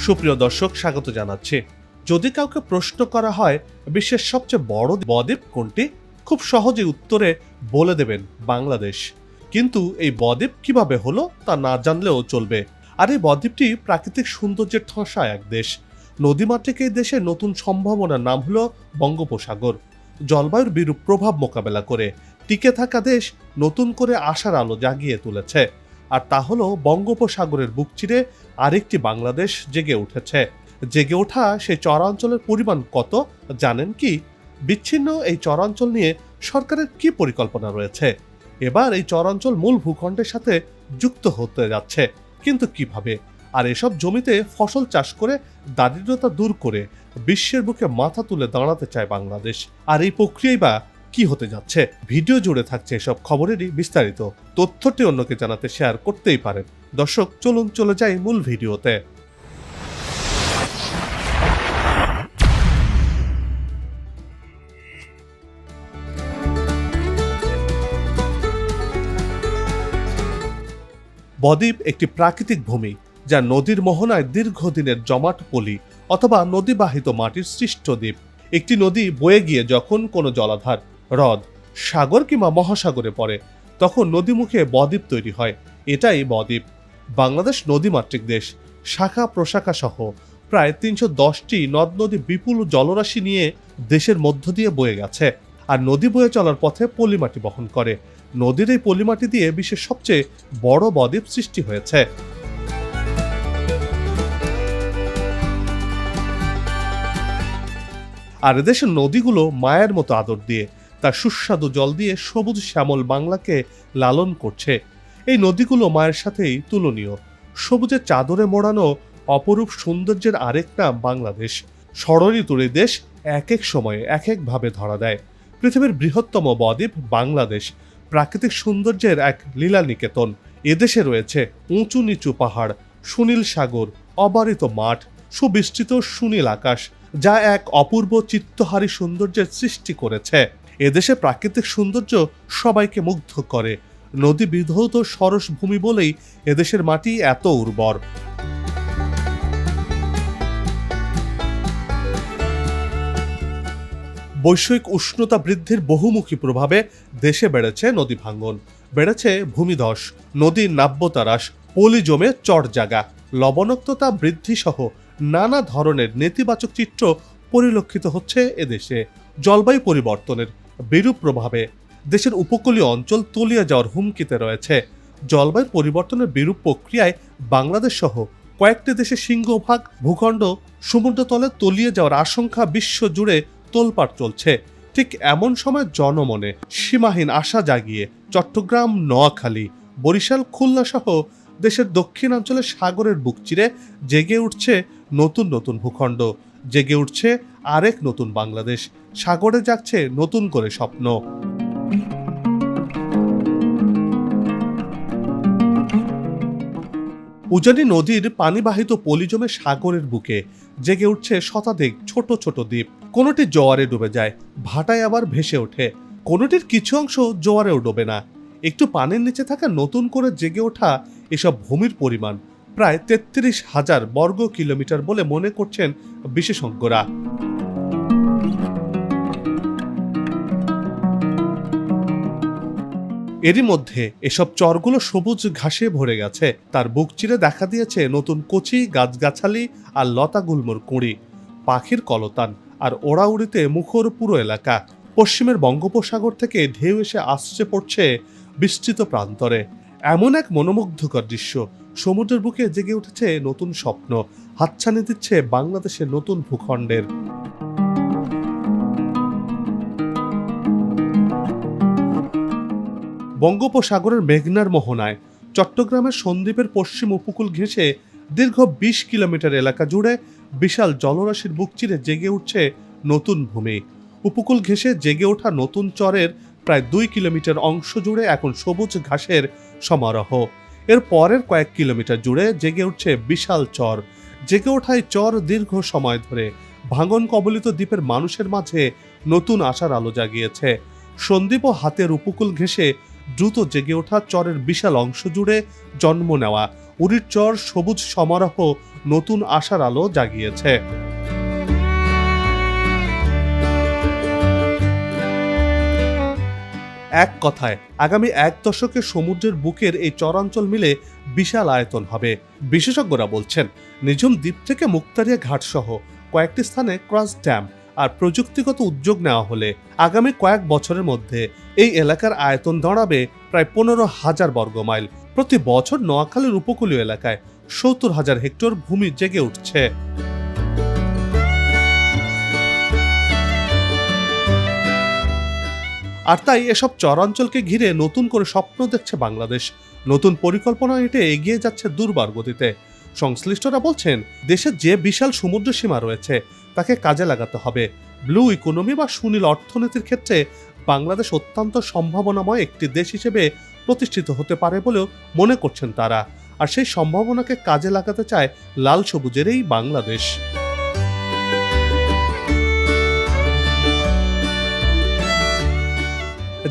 সুপ্রিয় দর্শক, স্বাগত জানাচ্ছি। যদি কাউকে প্রশ্ন করা হয় বিশ্বের সবচেয়ে বড় বদ্বীপ কোনটি, খুব সহজে উত্তরে বলে দেবেন বাংলাদেশ। কিন্তু এই বদ্বীপ কিভাবে হলো তা না জানলেও চলবে। আর এই বদ্বীপটি প্রাকৃতিক সৌন্দর্যের ঠসা এক দেশ। নদীমাতৃক এই দেশের নতুন সম্ভাবনার নাম হলো বঙ্গোপসাগর। জলবায়ুর বিরূপ প্রভাব মোকাবেলা করে টিকে থাকা দেশ নতুন করে আশার আলো জাগিয়ে তুলেছে। আর তা হলো বঙ্গোপসাগরের বুক চিরে আরেকটি বাংলাদেশ জেগে উঠেছে। জেগে ওঠা সেই চরাঞ্চলের পরিমাণ কত জানেন কি? বিচ্ছিন্ন এই চরাঞ্চল নিয়ে সরকারের কি পরিকল্পনা রয়েছে? এবার এই চরাঞ্চল মূল ভূখণ্ডের সাথে যুক্ত হতে যাচ্ছে, কিন্তু কিভাবে? আর এসব জমিতে ফসল চাষ করে দারিদ্রতা দূর করে বিশ্বের বুকে মাথা তুলে দাঁড়াতে চায় বাংলাদেশ। আর এই প্রক্রিয়াই বা কি হতে যাচ্ছে? ভিডিও জুড়ে থাকছে এসব খবরেরই বিস্তারিত। তথ্যটি অন্যকে জানাতে শেয়ার করতেই পারেন। দর্শক, চলুন চলে যাই মূল ভিডিওতে। বদ্বীপ একটি প্রাকৃতিক ভূমি, যা নদীর মোহনায় দীর্ঘদিনের জমাট পলি অথবা নদীবাহিত মাটির সৃষ্ট দ্বীপ। একটি নদী বয়ে গিয়ে যখন কোনো জলাধার, হ্রদ, সাগর কিংবা মহাসাগরে পড়ে, তখন নদীমুখে বদ্বীপ তৈরি হয়। এটাই বদ্বীপ। বাংলাদেশ নদীমাতৃক দেশ। শাখা প্রশাখা সহ প্রায় ৩১০টি নদ নদী বিপুল জলরাশি নিয়ে দেশের মধ্য দিয়ে বয়ে গেছে। আর নদী বয়ে চলার পথে পলিমাটি বহন করে। নদীর এই পলিমাটি দিয়ে বিশ্বের সবচেয়ে বড় বদ্বীপ সৃষ্টি হয়েছে। আর এদেশের নদীগুলো মায়ের মতো আদর দিয়ে, তার সুস্বাদু জল দিয়ে সবুজ শ্যামল বাংলাকে লালন করছে। এই নদীগুলো মায়ের সাথেই তুলনীয়। সবুজের চাদরে মোড়ানো অপরূপ সৌন্দর্যের আরেক নাম বাংলাদেশ। ষড়ঋতুর এই দেশ এক এক সময়ে এক একভাবে ধরা দেয়। পৃথিবীর বৃহত্তম বদ্বীপ বাংলাদেশ প্রাকৃতিক সৌন্দর্যের এক লীলা নিকেতন। এদেশে রয়েছে উঁচু নিচু পাহাড়, সুনীল সাগর, অবারিত মাঠ, সুবিস্তৃত সুনীল আকাশ, যা এক অপূর্ব চিত্তহারী সৌন্দর্যের সৃষ্টি করেছে। এদেশে প্রাকৃতিক সৌন্দর্য সবাইকে মুগ্ধ করে। নদী বিধৌত সরস ভূমি বলেই এদেশের মাটি এত উর্বর। বৈশ্বিক উষ্ণতা বৃদ্ধির বহুমুখী প্রভাবে দেশে বেড়েছে নদী ভাঙ্গন, বেড়েছে ভূমিধস, নদীর নাব্যতারাস, পলি জমে চর জাগা, লবণাক্ততা বৃদ্ধি সহ নানা ধরনের নেতিবাচক চিত্র পরিলক্ষিত হচ্ছে এদেশে। জলবায়ু পরিবর্তনের বিরূপ প্রভাবে দেশের উপকূলীয় অঞ্চল তলিয়ে যাওয়ার হুমকিতে রয়েছে। জলবায়ু পরিবর্তনের বিরূপ প্রক্রিয়ায় বাংলাদেশ সহ কয়েকটি দেশের সিংহভাগ ভূখণ্ড সমুদ্রতলে তলিয়ে যাওয়ার আশঙ্কা বিশ্ব জুড়ে তোলপাড় চলছে। ঠিক এমন সময় জনমনে সীমাহীন আশা জাগিয়ে চট্টগ্রাম, নোয়াখালী, বরিশাল, খুলনা সহ দেশের দক্ষিণাঞ্চলের সাগরের বুক চিরে জেগে উঠছে নতুন নতুন ভূখণ্ড, জেগে উঠছে আরেক নতুন বাংলাদেশ। সাগরে জাগছে নতুন করে স্বপ্ন। উজানি নদীর পানিবাহিত পলি জমে সাগরের বুকে জেগে উঠছে শতাধিক ছোট ছোট দ্বীপ। কোনোটি জোয়ারে ডুবে যায়, ভাটায় আবার ভেসে ওঠে। কোনোটির কিছু অংশ জোয়ারেও ডোবে না। একটু পানির নিচে থাকা নতুন করে জেগে ওঠা এসব ভূমির পরিমাণ প্রায় ৩৩,০০০ বর্গ কিলোমিটার বলে মনে করছেন বিশেষজ্ঞরা। এরই মধ্যে এসব চরগুলো সবুজ ঘাসে ভরে গেছে। তার বুক চিরে দেখা দিয়েছে নতুন কচি গাছগাছালি আর লতাগুল্মর কুঁড়ি, পাখির কলতান আর ওড়াউড়িতে মুখর পুরো এলাকা। পশ্চিমের বঙ্গোপসাগর থেকে ঢেউ এসে আসছে পড়ছে বিস্তৃত প্রান্তরে। এমন এক মনোমুগ্ধকর দৃশ্য। সমুদ্রের বুকে জেগে উঠেছে নতুন স্বপ্ন, হাতছানি দিচ্ছে বাংলাদেশের নতুন ভূখণ্ডের। বঙ্গোপসাগরের মেঘনার মোহনায় চট্টগ্রামের সন্দ্বীপের পশ্চিম উপকূল ঘেঁষে দীর্ঘ ২০ কিলোমিটার এলাকা জুড়ে বিশাল জলরাশির বুক চিরে জেগে উঠছে নতুন ভূমি। উপকূল ঘেঁষে জেগে ওঠা নতুন চরের প্রায় ২ কিলোমিটার অংশ জুড়ে এখন সবুজ ঘাসের সমারোহ। এর পরের কয়েক কিলোমিটার জুড়ে জেগে উঠছে বিশাল চর। জেগে ওঠায় চর দীর্ঘ সময় ধরে ভাঙন কবলিত দ্বীপের মানুষের মাঝে নতুন আশার আলো জাগিয়েছে। সন্দ্বীপ ও হাতের উপকূল ঘেঁষে দ্রুত জেগে ওঠা চরের বিশাল অংশ জুড়ে জন্ম নেওয়া উড়ির চর সবুজ সমারোহ নতুন আশার আলো জাগিয়েছে। এক কথায় আগামী 1 দশকে সমুদ্রের বুকের এই চরাঞ্চল মিলে বিশাল আয়তন হবে। বিশেষজ্ঞরা বলছেন, নিঝুম দ্বীপ থেকে মুক্তারিয়া ঘাট সহ কয়েকটি স্থানে ক্রস ড্যাম আর প্রযুক্তিগত উদ্যোগ নেওয়া হলে আগামী কয়েক বছরের মধ্যে এই এলাকার আয়তন দাঁড়াবে প্রায় 15,000 বর্গমাইল। প্রতি বছর নোয়াখালীর উপকূলীয় এলাকায় 70,000 হেক্টর ভূমি জেগে উঠছে। আর তাই এসব চরাঞ্চলকে ঘিরে নতুন করে স্বপ্ন দেখছে বাংলাদেশ। নতুন পরিকল্পনা এঁটে এগিয়ে যাচ্ছে দুর্বার গতিতে। সংশ্লিষ্টরা বলছেন, দেশের যে বিশাল সমুদ্র সীমা রয়েছে তাকে কাজে লাগাতে হবে। ব্লু ইকোনমি বা সুনীল অর্থনীতির ক্ষেত্রে বাংলাদেশ অত্যন্ত সম্ভাবনাময় একটি দেশ হিসেবে প্রতিষ্ঠিত হতে পারে বলেও মনে করছেন তারা। আর সেই সম্ভাবনাকে কাজে লাগাতে চায় লাল সবুজের এই বাংলাদেশ।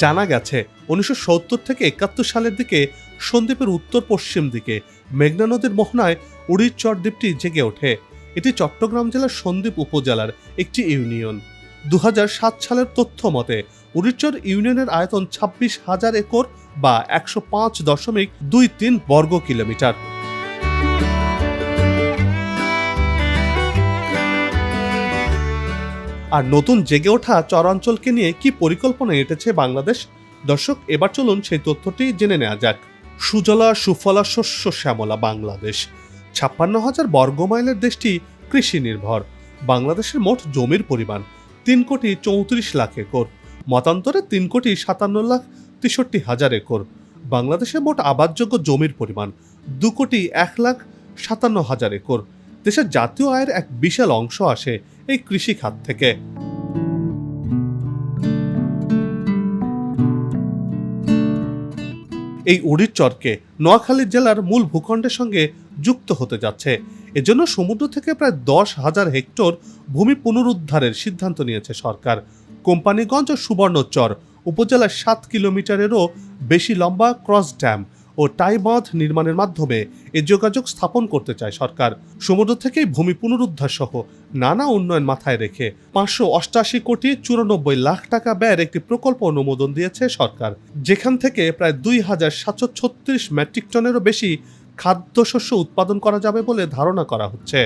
জানা গেছে 1970 থেকে 71 সালের দিকে সন্দ্বীপের উত্তর পশ্চিম দিকে মেঘনা নদীর মোহনায় উড়ির চর দ্বীপটি জেগে ওঠে। এটি চট্টগ্রাম জেলার সন্দ্বীপ উপজেলার একটি ইউনিয়ন। 2007 সালের তথ্য মতে উড়ির চর ইউনিয়নের আয়তন 26,000 একর বা 105.23 বর্গ কিলোমিটার। আর নতুন জেগে ওঠা চরাঞ্চলকে নিয়ে কি পরিকল্পনা এঁটেছে বাংলাদেশ? দর্শক, এবার চলুন সেই তথ্যটি জেনে নেওয়া যাক। সুজলা সুফলা শস্য শ্যামলা বাংলাদেশ। 56,000 বর্গমাইলের দেশটি কৃষি নির্ভর। বাংলাদেশের মোট জমির পরিমাণ 3,34,00,000 একর, মতান্তরে 3,57,63,000 একর। বাংলাদেশের মোট আবাদযোগ্য জমির পরিমাণ 2,01,57,000 একর। দেশের জাতীয় আয়ের এক বিশাল অংশ আসে এই কৃষি খাত থেকে। এই উড়ির চরকে নোয়াখালী জেলার মূল ভূখণ্ডের সঙ্গে যুক্ত হতে যাচ্ছে। এজন্য সমুদ্র থেকে প্রায় 10,000 হেক্টর ভূমি পুনরুদ্ধারের সিদ্ধান্ত নিয়েছে সরকার। কোম্পানিগঞ্জ ও সুবর্ণচর উপজেলার 7 কিলোমিটারেরও বেশি লম্বা ক্রস ড্যাম ও টাই বাঁধ নির্মাণের মাধ্যমে এ যোগাযোগ স্থাপন করতে চায় সরকার। সমুদ্র থেকেই ভূমি পুনরুদ্ধার সহ নানা উন্নয়ন মাথায় রেখে 588,94,00,000 টাকা ব্যয়ের একটি প্রকল্প অনুমোদন দিয়েছে সরকার, যেখান থেকে প্রায় 2,736 মেট্রিক টনেরও বেশি খাদ্যশস্য উৎপাদন করা যাবে বলে ধারণা করা হচ্ছে।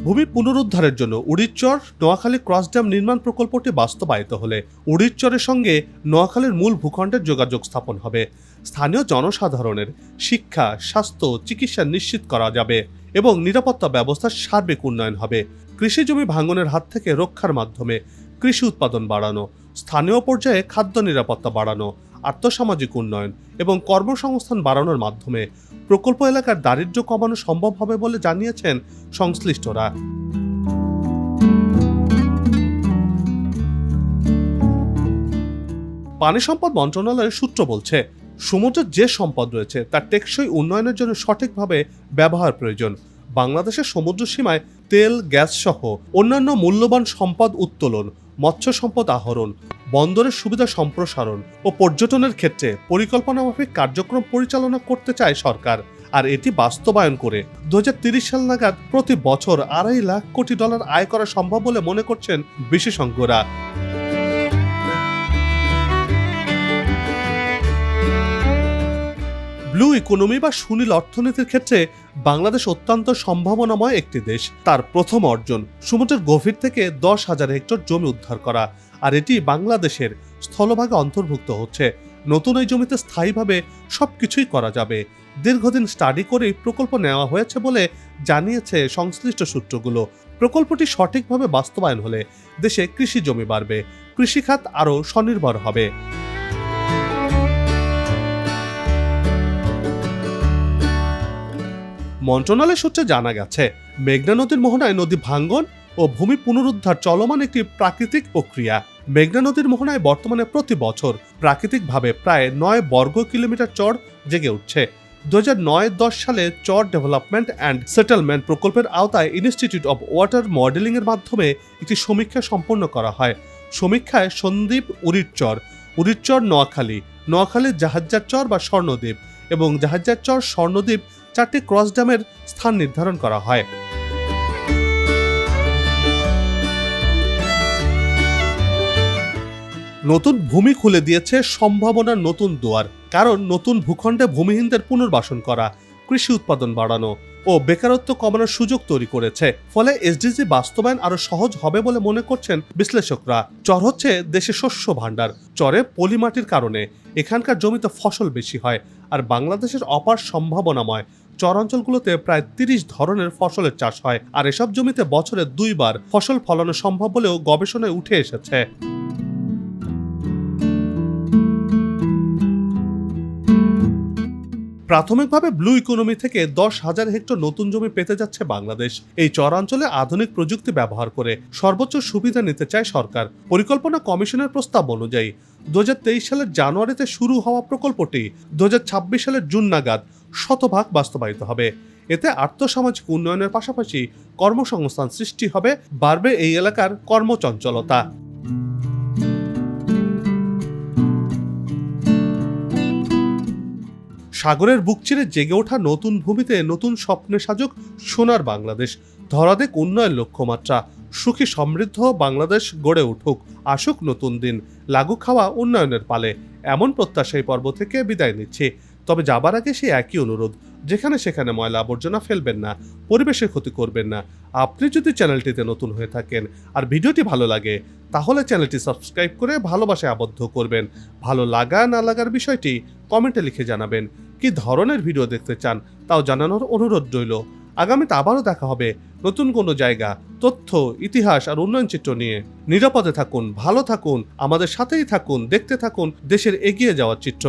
ভূমি পুনরুদ্ধারের জন্য উড়ির চর নোয়াখালী ক্রস ড্যাম নির্মাণ প্রকল্পটি বাস্তবায়িত হলে উড়ির চরের সঙ্গে নোয়াখালীর মূল ভূখণ্ডের যোগাযোগ স্থাপন হবে। স্থানীয় জনসাধারণের শিক্ষা, স্বাস্থ্য, চিকিৎসা নিশ্চিত করা যাবে এবং নিরাপত্তা ব্যবস্থার সার্বিক উন্নয়ন হবে। কৃষি জমি ভাঙনের হাত থেকে রক্ষার মাধ্যমে কৃষি উৎপাদন বাড়ানো, স্থানীয় পর্যায়ে খাদ্য নিরাপত্তা বাড়ানো, আর্থসামাজিক উন্নয়ন এবং কর্মসংস্থান বাড়ানোর মাধ্যমে প্রকল্প এলাকার দারিদ্র্য কমানো সম্ভব হবে বলে জানিয়েছেন সংশ্লিষ্টরা। পানি সম্পদ মন্ত্রণালয়ের সূত্র বলছে, সমুদ্রের যে সম্পদ রয়েছে তার টেকসই উন্নয়নের জন্য সঠিকভাবে ব্যবহার প্রয়োজন। বাংলাদেশের সমুদ্র সীমায় তেল, গ্যাস সহ অন্যান্য মূল্যবান সম্পদ উত্তোলন, মৎস্য সম্পদ আহরণ, বন্দরের সুবিধা সম্প্রসারণ ও পর্যটনের ক্ষেত্রে পরিকল্পনা মাফিক কার্যক্রম পরিচালনা করতে চায় সরকার। আর এটি বাস্তবায়ন করে 2030 সাল নাগাদ প্রতি বছর $2.5 লাখ কোটি আয় করা সম্ভব বলে মনে করছেন বিশেষজ্ঞরা। ব্লু ইকোনমি বা সুনীল অর্থনীতির ক্ষেত্রে বাংলাদেশ অত্যন্ত সম্ভাবনাময় একটি দেশ। তার প্রথম অর্জন সমুদ্রের গভীর থেকে 10,000 হেক্টর জমি উদ্ধার করা, আর এটি বাংলাদেশের স্থলভাগে অন্তর্ভুক্ত হচ্ছে। নতুন এই জমিতে স্থায়ীভাবে সবকিছুই করা যাবে। দীর্ঘদিন স্টাডি করেই প্রকল্প নেওয়া হয়েছে বলে জানিয়েছে সংশ্লিষ্ট সূত্রগুলো। প্রকল্পটি সঠিকভাবে বাস্তবায়ন হলে দেশে কৃষি জমি বাড়বে, কৃষিখাত আরও স্বনির্ভর হবে। মন্ত্রণালয় সূত্রে জানা গেছে, মেঘনা নদীর মোহনায় নদী ভাঙ্গন ও ভূমি পুনরুদ্ধার চলমান একটি প্রাকৃতিক প্রক্রিয়া। মেঘনা নদীর মোহনায় বর্তমানে প্রতি বছর প্রাকৃতিকভাবে প্রায় 9 বর্গ কিলোমিটার চর জেগে উঠছে। 2009-10 সালে চর ডেভেলপমেন্ট অ্যান্ড সেটেলমেন্ট প্রকল্পের আওতায় ইনস্টিটিউট অব ওয়াটার মডেলিং এর মাধ্যমে একটি সমীক্ষা সম্পন্ন করা হয়। সমীক্ষায় সন্দ্বীপ, উড়ির চর উরিরচর নোয়াখালীর জাহাজজার চর বা স্বর্ণদ্বীপ এবং জাহাজজার চর স্বর্ণদ্বীপ 4টি ক্রস ড্যামের স্থান নির্ধারণ করা হয়। নতুন ভূমি খুলে দিয়েছে সম্ভাবনার নতুন দুয়ার, কারণ নতুন ভূখণ্ডে ভূমিহীনদের পুনর্বাসন করা, কৃষি উৎপাদন বাড়ানো ও বেকারত্ব কমানোর সুযোগ তৈরি করেছে। ফলে এসডিজি বাস্তবায়ন আরো সহজ হবে বলে মনে করছেন বিশ্লেষকরা। চর হচ্ছে দেশে শস্য ভাণ্ডার। চরে পলিমাটির কারণে এখানকার জমিতে ফসল বেশি হয়, আর বাংলাদেশের অপার সম্ভাবনাময় চরাঞ্চলগুলোতে প্রায় 30 ধরনের ফসলের চাষ হয়, আর এসব জমিতে বছরে 2 বার ফসল ফলানো সম্ভব বলেও গবেষণায় উঠে এসেছে। প্রাথমিকভাবে ব্লু ইকোনমি থেকে 10,000 হেক্টর নতুন জমি পেতে যাচ্ছে বাংলাদেশ। এই চরাঞ্চলে আধুনিক প্রযুক্তি ব্যবহার করে সর্বোচ্চ সুবিধা নিতে চায় সরকার। পরিকল্পনা কমিশনের প্রস্তাব অনুযায়ী 2023 সালের জানুয়ারিতে শুরু হওয়া প্রকল্পটি 2026 সালের জুন নাগাদ শতভাগ বাস্তবায়িত হবে। এতে আর্থসামাজিক উন্নয়নের পাশাপাশি কর্মসংস্থান সৃষ্টি হবে, বাড়বে এই এলাকার কর্মচঞ্চলতা। সাগরের বুক চিরে জেগে ওঠা নতুন ভূমিতে নতুন স্বপ্নে সাজুক সোনার বাংলাদেশ। ধরাদেক উন্নয়ন লক্ষ্যমাত্রা, সুখী সমৃদ্ধ বাংলাদেশ গড়ে উঠুক। আসুক নতুন দিন, লাগুক খাওয়া উন্নয়নের পালে। এমন প্রত্যাশাই পর্ব থেকে বিদায় নিচ্ছি। তবে যাবার আগে সেই একই অনুরোধ, যেখানে সেখানে ময়লা আবর্জনা ফেলবেন না, পরিবেশের ক্ষতি করবেন না। আপনি যদি চ্যানেলটিতে নতুন হয়ে থাকেন আর ভিডিওটি ভালো লাগে, তাহলে চ্যানেলটি সাবস্ক্রাইব করে ভালোবাসায় আবদ্ধ করবেন। ভালো লাগা না লাগার বিষয়টি কমেন্টে লিখে জানাবেন। কি ধরনের ভিডিও দেখতে চান তাও জানানোর অনুরোধ রইল। আগামীতে আবারও দেখা হবে নতুন কোনো জায়গা, তথ্য, ইতিহাস আর উন্নয়ন চিত্র নিয়ে। নিরাপদে থাকুন, ভালো থাকুন, আমাদের সাথেই থাকুন, দেখতে থাকুন দেশের এগিয়ে যাওয়ার চিত্র।